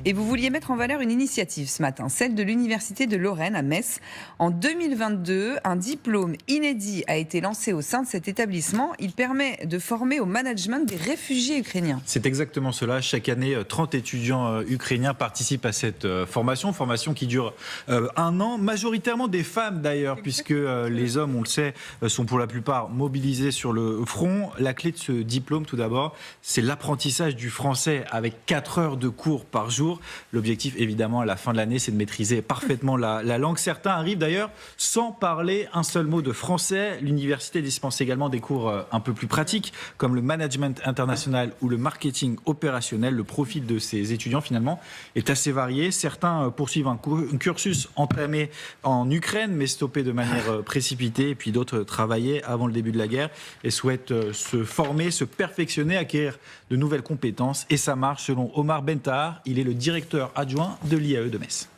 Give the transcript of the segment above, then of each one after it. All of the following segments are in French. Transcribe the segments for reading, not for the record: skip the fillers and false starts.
Et vous vouliez mettre en valeur une initiative ce matin, celle de l'Université de Lorraine à Metz. En 2022, un diplôme inédit a été lancé au sein de cet établissement. Il permet de former au management des réfugiés ukrainiens. C'est exactement cela. Chaque année, 30 étudiants ukrainiens participent à cette formation qui dure un an, majoritairement des femmes d'ailleurs, puisque les hommes, on le sait, sont pour la plupart mobilisés sur le front. La clé de ce diplôme, tout d'abord, c'est l'apprentissage du français avec 4 heures de cours par jour. L'objectif, évidemment, à la fin de l'année, c'est de maîtriser parfaitement la langue. Certains arrivent d'ailleurs sans parler un seul mot de français. L'université dispense également des cours un peu plus pratiques, comme le management international ou le marketing opérationnel. Le profil de ces étudiants, finalement, est assez varié. Certains poursuivent un cursus entamé en Ukraine, mais stoppé de manière précipitée. Et puis d'autres travaillaient avant le début de la guerre et souhaitent se former, se perfectionner, acquérir de nouvelles compétences. Et ça marche selon Omar Bentahar. Il est le directeur adjoint de l'IAE de Metz.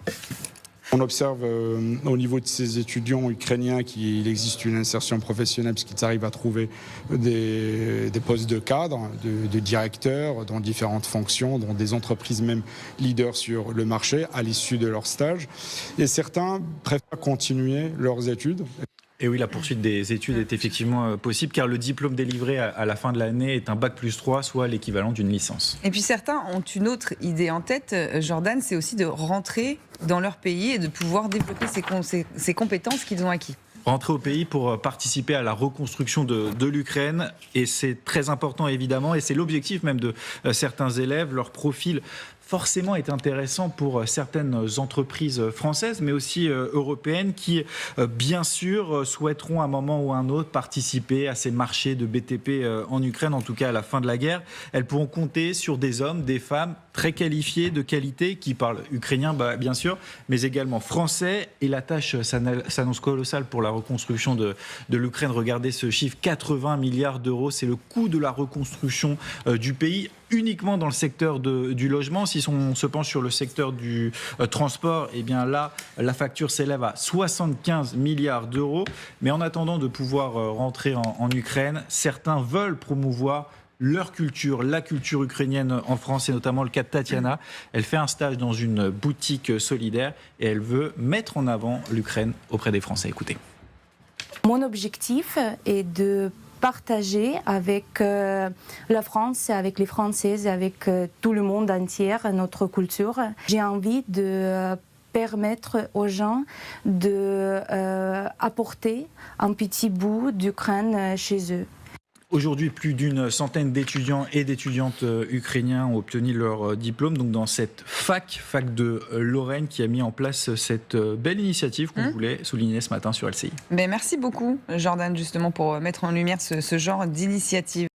On observe au niveau de ces étudiants ukrainiens qu'il existe une insertion professionnelle puisqu'ils arrivent à trouver des postes de cadre, de directeurs dans différentes fonctions, dans des entreprises même leaders sur le marché à l'issue de leur stage. Et certains préfèrent continuer leurs études. Et oui, la poursuite des études est effectivement possible car le diplôme délivré à la fin de l'année est un bac+3, soit l'équivalent d'une licence. Et puis certains ont une autre idée en tête, Jordan, c'est aussi de rentrer dans leur pays et de pouvoir développer ces compétences qu'ils ont acquises. Rentrer au pays pour participer à la reconstruction de l'Ukraine. Et c'est très important, évidemment, et c'est l'objectif même de certains élèves. Leur profil forcément est intéressant pour certaines entreprises françaises, mais aussi européennes qui, bien sûr, souhaiteront à un moment ou à un autre participer à ces marchés de BTP en Ukraine, en tout cas à la fin de la guerre. Elles pourront compter sur des hommes, des femmes très qualifiés, de qualité, qui parlent ukrainien, bien sûr, mais également français. Et la tâche s'annonce colossale pour la reconstruction de l'Ukraine. Regardez ce chiffre, 80 milliards d'euros, c'est le coût de la reconstruction du pays, uniquement dans le secteur du logement. Si on se penche sur le secteur du transport, eh bien là, la facture s'élève à 75 milliards d'euros. Mais en attendant de pouvoir rentrer en Ukraine, certains veulent promouvoir leur culture, la culture ukrainienne en France, et notamment le cas de Tatiana. Elle fait un stage dans une boutique solidaire et elle veut mettre en avant l'Ukraine auprès des Français. Écoutez. Mon objectif est de partager avec la France, avec les Françaises, avec tout le monde entier, notre culture. J'ai envie de permettre aux gens d'apporter un petit bout d'Ukraine chez eux. Aujourd'hui, plus d'une centaine d'étudiants et d'étudiantes ukrainiens ont obtenu leur diplôme, donc dans cette fac de Lorraine, qui a mis en place cette belle initiative qu'on voulait souligner ce matin sur LCI. Mais merci beaucoup, Jordan, justement, pour mettre en lumière ce genre d'initiative.